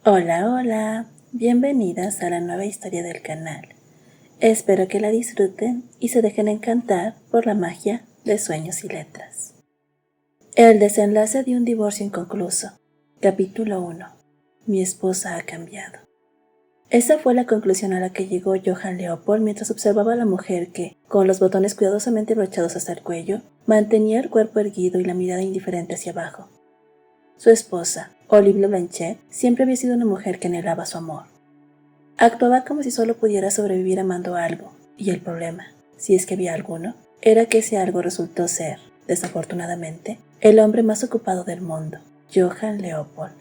Hola, hola, bienvenidas a la nueva historia del canal. Espero que la disfruten y se dejen encantar por la magia de Sueños y Letras. El desenlace de un divorcio inconcluso. Capítulo 1. Mi esposa ha cambiado. Esa fue la conclusión a la que llegó Johann Leopold mientras observaba a la mujer que, con los botones cuidadosamente brochados hasta el cuello, mantenía el cuerpo erguido y la mirada indiferente hacia abajo. Su esposa, Olive Blanchet, siempre había sido una mujer que anhelaba su amor. Actuaba como si solo pudiera sobrevivir amando algo, y el problema, si es que había alguno, era que ese algo resultó ser, desafortunadamente, el hombre más ocupado del mundo, Johann Leopold.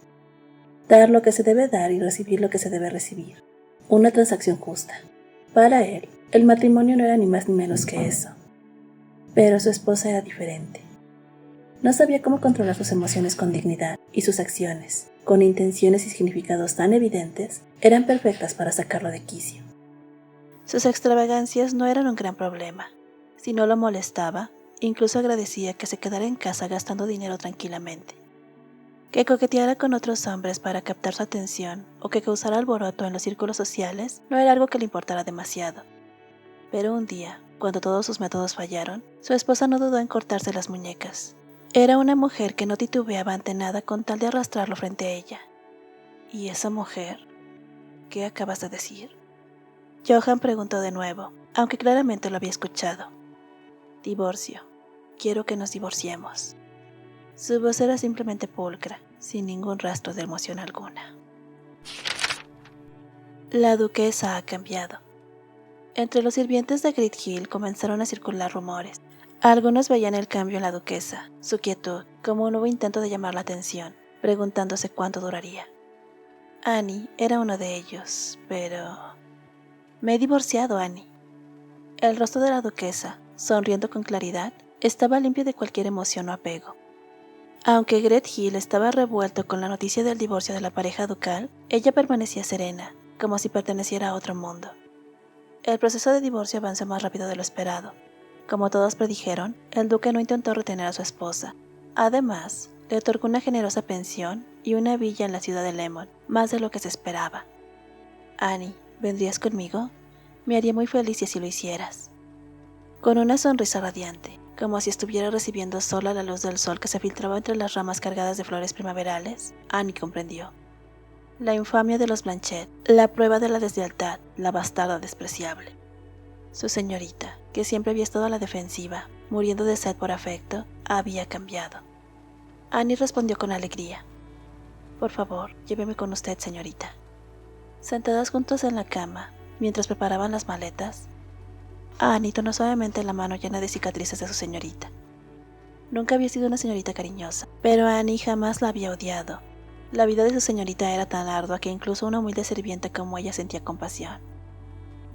Dar lo que se debe dar y recibir lo que se debe recibir. Una transacción justa. Para él, el matrimonio no era ni más ni menos que eso. Pero su esposa era diferente. No sabía cómo controlar sus emociones con dignidad y sus acciones, con intenciones y significados tan evidentes, eran perfectas para sacarlo de quicio. Sus extravagancias no eran un gran problema. Si no lo molestaba, incluso agradecía que se quedara en casa gastando dinero tranquilamente. Que coqueteara con otros hombres para captar su atención o que causara alboroto en los círculos sociales no era algo que le importara demasiado. Pero un día, cuando todos sus métodos fallaron, su esposa no dudó en cortarse las muñecas. Era una mujer que no titubeaba ante nada con tal de arrastrarlo frente a ella. ¿Y esa mujer? ¿Qué acabas de decir? Johann preguntó de nuevo, aunque claramente lo había escuchado. Divorcio. Quiero que nos divorciemos. Su voz era simplemente pulcra, sin ningún rastro de emoción alguna. La duquesa ha cambiado. Entre los sirvientes de Great Hill comenzaron a circular rumores. Algunos veían el cambio en la duquesa, su quietud, como un nuevo intento de llamar la atención, preguntándose cuánto duraría. Annie era uno de ellos, pero... Me he divorciado, Annie. El rostro de la duquesa, sonriendo con claridad, estaba limpio de cualquier emoción o apego. Aunque Great Hill estaba revuelto con la noticia del divorcio de la pareja ducal, ella permanecía serena, como si perteneciera a otro mundo. El proceso de divorcio avanzó más rápido de lo esperado. Como todos predijeron, el duque no intentó retener a su esposa. Además, le otorgó una generosa pensión y una villa en la ciudad de Lemon, más de lo que se esperaba. Annie, ¿vendrías conmigo? Me haría muy feliz si así lo hicieras. Con una sonrisa radiante, como si estuviera recibiendo sola la luz del sol que se filtraba entre las ramas cargadas de flores primaverales, Annie comprendió. La infamia de los Blanchet, la prueba de la deslealtad, la bastarda despreciable. Su señorita, que siempre había estado a la defensiva, muriendo de sed por afecto, había cambiado. Annie respondió con alegría. Por favor, lléveme con usted, señorita. Sentadas juntos en la cama, mientras preparaban las maletas, Annie tomó suavemente la mano llena de cicatrices de su señorita. Nunca había sido una señorita cariñosa, pero Annie jamás la había odiado. La vida de su señorita era tan ardua que incluso una humilde sirvienta como ella sentía compasión.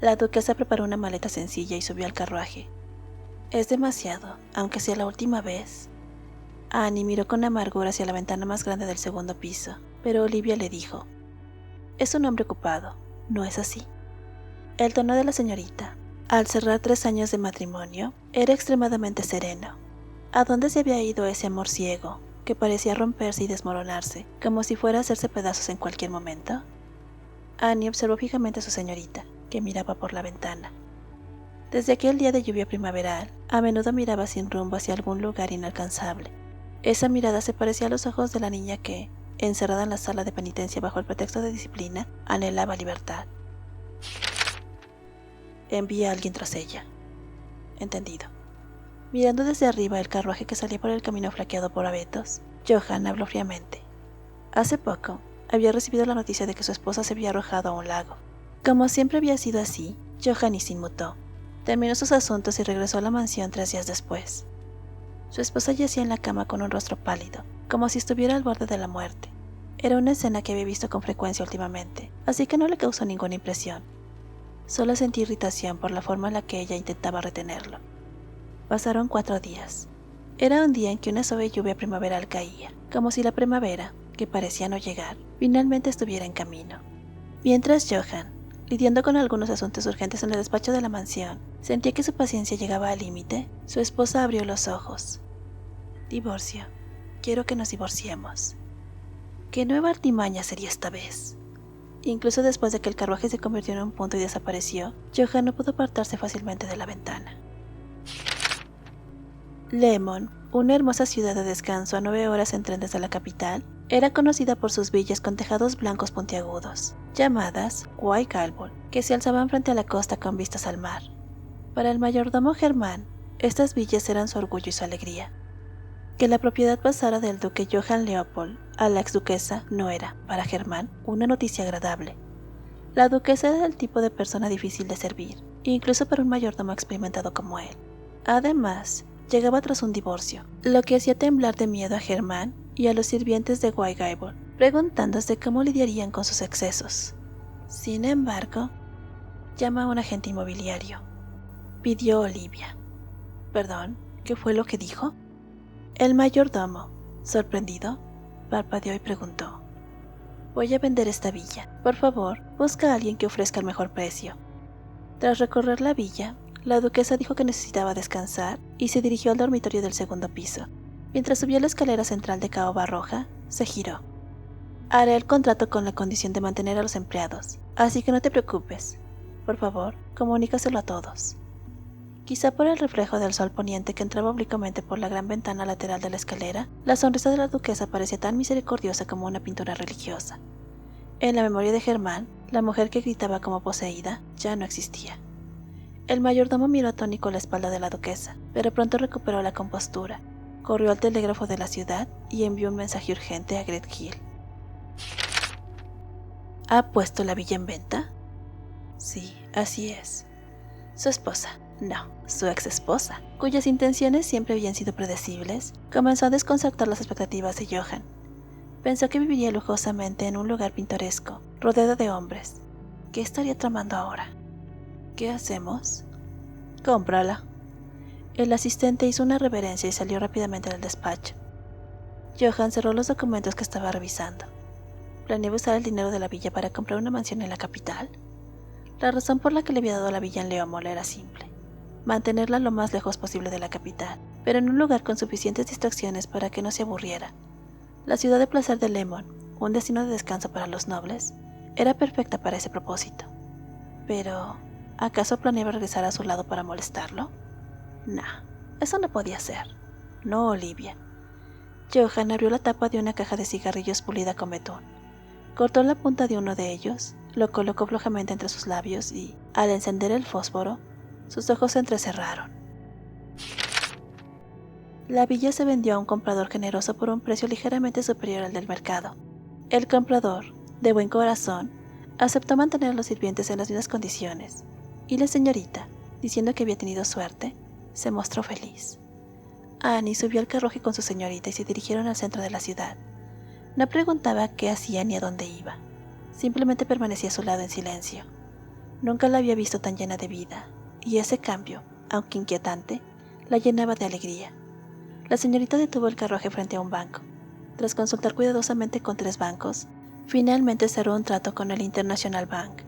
La duquesa preparó una maleta sencilla y subió al carruaje. Es demasiado, aunque sea la última vez. Annie miró con amargura hacia la ventana más grande del segundo piso, pero Olivia le dijo: es un hombre ocupado, ¿no es así? El tono de la señorita, al cerrar 3 años de matrimonio, era extremadamente sereno. ¿A dónde se había ido ese amor ciego, que parecía romperse y desmoronarse, como si fuera a hacerse pedazos en cualquier momento? Annie observó fijamente a su señorita, que miraba por la ventana. Desde aquel día de lluvia primaveral, a menudo miraba sin rumbo hacia algún lugar inalcanzable. Esa mirada se parecía a los ojos de la niña que, encerrada en la sala de penitencia bajo el pretexto de disciplina, anhelaba libertad. Envía a alguien tras ella. Entendido. Mirando desde arriba el carruaje que salía por el camino flaqueado por abetos, Johann habló fríamente. Hace poco, había recibido la noticia de que su esposa se había arrojado a un lago. Como siempre había sido así, Johann se inmutó. Terminó sus asuntos y regresó a la mansión 3 días después. Su esposa yacía en la cama con un rostro pálido, como si estuviera al borde de la muerte. Era una escena que había visto con frecuencia últimamente, así que no le causó ninguna impresión. Solo sentí irritación por la forma en la que ella intentaba retenerlo. Pasaron 4 días. Era un día en que una suave lluvia primaveral caía, como si la primavera, que parecía no llegar, finalmente estuviera en camino. Mientras Johann, lidiando con algunos asuntos urgentes en el despacho de la mansión, sentía que su paciencia llegaba al límite, su esposa abrió los ojos. Divorcio. Quiero que nos divorciemos. ¿Qué nueva artimaña sería esta vez? Incluso después de que el carruaje se convirtió en un punto y desapareció, Johan no pudo apartarse fácilmente de la ventana. Lemon, una hermosa ciudad de descanso a 9 horas en tren desde la capital, era conocida por sus villas con tejados blancos puntiagudos, llamadas White Gables, que se alzaban frente a la costa con vistas al mar. Para el mayordomo Germán, estas villas eran su orgullo y su alegría. Que la propiedad pasara del duque Johann Leopold a la exduquesa no era, para Germán, una noticia agradable. La duquesa era el tipo de persona difícil de servir, incluso para un mayordomo experimentado como él. Además, llegaba tras un divorcio, lo que hacía temblar de miedo a Germán y a los sirvientes de White Gables, preguntándose cómo lidiarían con sus excesos. Sin embargo, llama a un agente inmobiliario. Pidió Olivia. ¿Perdón? ¿Qué fue lo que dijo? El mayordomo, sorprendido, parpadeó y preguntó: «Voy a vender esta villa. Por favor, busca a alguien que ofrezca el mejor precio». Tras recorrer la villa, la duquesa dijo que necesitaba descansar y se dirigió al dormitorio del segundo piso. Mientras subía la escalera central de caoba roja, se giró. «Haré el contrato con la condición de mantener a los empleados, así que no te preocupes. Por favor, comunícaselo a todos». Quizá por el reflejo del sol poniente que entraba oblicuamente por la gran ventana lateral de la escalera, la sonrisa de la duquesa parecía tan misericordiosa como una pintura religiosa. En la memoria de Germán, la mujer que gritaba como poseída ya no existía. El mayordomo miró atónico la espalda de la duquesa, pero pronto recuperó la compostura, corrió al telégrafo de la ciudad y envió un mensaje urgente a Great Hill. ¿Ha puesto la villa en venta? Sí, así es. Su esposa. No, su ex esposa, cuyas intenciones siempre habían sido predecibles, comenzó a desconcertar las expectativas de Johan. Pensó que viviría lujosamente en un lugar pintoresco, rodeado de hombres. ¿Qué estaría tramando ahora? ¿Qué hacemos? Cómprala. El asistente hizo una reverencia y salió rápidamente del despacho. Johan cerró los documentos que estaba revisando. ¿Planeaba usar el dinero de la villa para comprar una mansión en la capital? La razón por la que le había dado la villa en Leomol era simple: mantenerla lo más lejos posible de la capital, pero en un lugar con suficientes distracciones para que no se aburriera. La ciudad de placer de Lemon, un destino de descanso para los nobles, era perfecta para ese propósito. Pero, ¿acaso planeaba regresar a su lado para molestarlo? Nah, eso no podía ser. No, Olivia. Johan abrió la tapa de una caja de cigarrillos pulida con betún. Cortó la punta de uno de ellos, lo colocó flojamente entre sus labios y, al encender el fósforo, sus ojos se entrecerraron. La villa se vendió a un comprador generoso por un precio ligeramente superior al del mercado. El comprador, de buen corazón, aceptó mantener a los sirvientes en las mismas condiciones, y la señorita, diciendo que había tenido suerte, se mostró feliz. Annie subió al carruaje con su señorita y se dirigieron al centro de la ciudad. No preguntaba qué hacía ni a dónde iba. Simplemente permanecía a su lado en silencio. Nunca la había visto tan llena de vida, y ese cambio, aunque inquietante, la llenaba de alegría. La señorita detuvo el carruaje frente a un banco. Tras consultar cuidadosamente con 3 bancos, finalmente cerró un trato con el International Bank.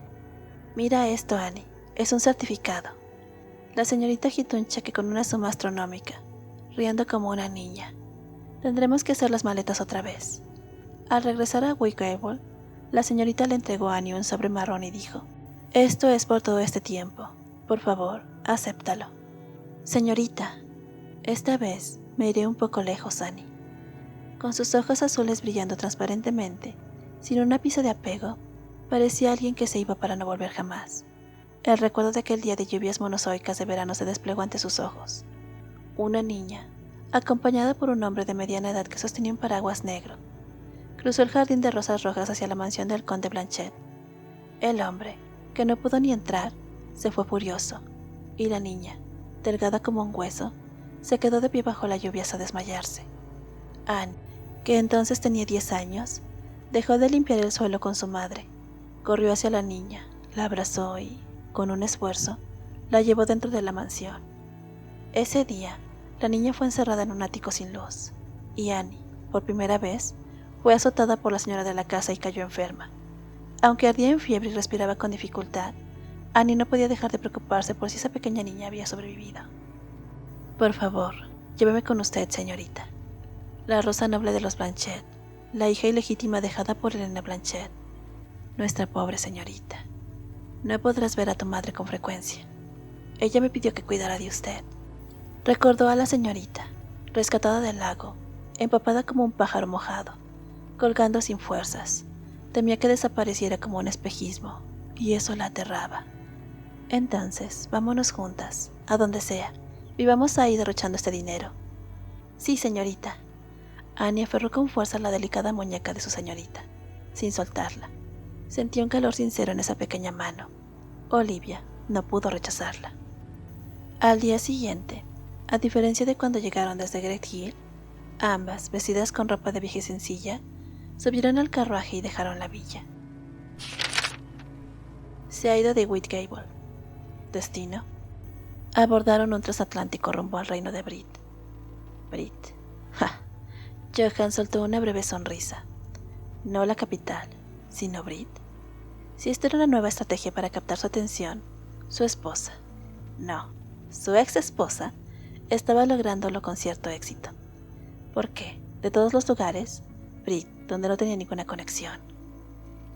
«Mira esto, Annie, es un certificado». La señorita agitó un cheque con una suma astronómica, riendo como una niña. «Tendremos que hacer las maletas otra vez». Al regresar a Whitehall, la señorita le entregó a Annie un sobre marrón y dijo: «Esto es por todo este tiempo. Por favor, acéptalo». «Señorita, esta vez me iré un poco lejos, Annie». Con sus ojos azules brillando transparentemente, sin un ápice de apego, parecía alguien que se iba para no volver jamás. El recuerdo de aquel día de lluvias monozoicas de verano se desplegó ante sus ojos. Una niña, acompañada por un hombre de mediana edad que sostenía un paraguas negro, cruzó el jardín de rosas rojas hacia la mansión del conde Blanchet. El hombre, que no pudo ni entrar, se fue furioso, y la niña, delgada como un hueso, se quedó de pie bajo la lluvia hasta desmayarse. Anne, que entonces tenía 10 años, dejó de limpiar el suelo con su madre, corrió hacia la niña, la abrazó y, con un esfuerzo, la llevó dentro de la mansión. Ese día, la niña fue encerrada en un ático sin luz, y Annie, por primera vez, fue azotada por la señora de la casa y cayó enferma. Aunque ardía en fiebre y respiraba con dificultad, Annie no podía dejar de preocuparse por si esa pequeña niña había sobrevivido. «Por favor, lléveme con usted, señorita. La rosa noble de los Blanchet. la hija ilegítima dejada por Helena Blanchett. Nuestra pobre señorita. No podrás ver a tu madre con frecuencia. Ella me pidió que cuidara de usted. Recordó a la señorita, rescatada del lago, empapada como un pájaro mojado, colgando sin fuerzas. Temía que desapareciera como un espejismo, y eso la aterraba. Entonces, vámonos juntas, a donde sea. Vivamos ahí derrochando este dinero. Sí, señorita. Annie aferró con fuerza la delicada muñeca de su señorita, sin soltarla. Sentía un calor sincero en esa pequeña mano. Olivia no pudo rechazarla. Al día siguiente, a diferencia de cuando llegaron desde Great Hill, ambas, vestidas con ropa de viaje sencilla, subieron al carruaje y dejaron la villa. Se ha ido de Whitgable. Destino. Abordaron un transatlántico rumbo al reino de Brit. Brit. ¡Ja! Johan soltó una breve sonrisa. No la capital, sino Brit. Si esta era una nueva estrategia para captar su atención, su esposa, no, su ex esposa, estaba lográndolo con cierto éxito. ¿Por qué? De todos los lugares, Brit, donde no tenía ninguna conexión.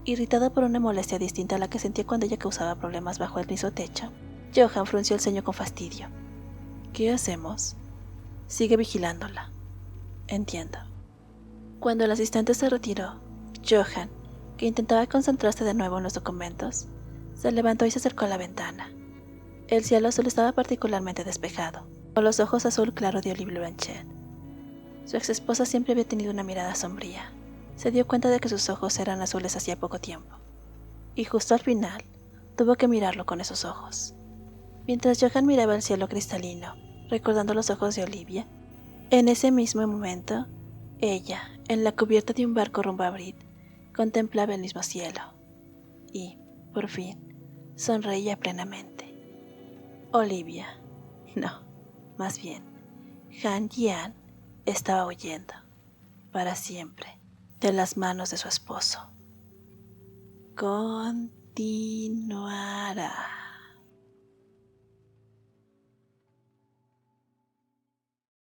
Irritado por una molestia distinta a la que sentía cuando ella causaba problemas bajo el mismo techo, Johan frunció el ceño con fastidio. ¿Qué hacemos? Sigue vigilándola. Entiendo. Cuando el asistente se retiró, Johan, que intentaba concentrarse de nuevo en los documentos, se levantó y se acercó a la ventana. El cielo azul estaba particularmente despejado, con los ojos azul claro de Olivia Blanchett. Su ex esposa siempre había tenido una mirada sombría. Se dio cuenta de que sus ojos eran azules hacía poco tiempo, y justo al final tuvo que mirarlo con esos ojos. Mientras Johan miraba el cielo cristalino, recordando los ojos de Olivia, en ese mismo momento, ella, en la cubierta de un barco rumbo a Brit, contemplaba el mismo cielo, y, por fin, sonreía plenamente. Olivia, no, más bien, Han Jian estaba huyendo, para siempre, de las manos de su esposo. Continuará.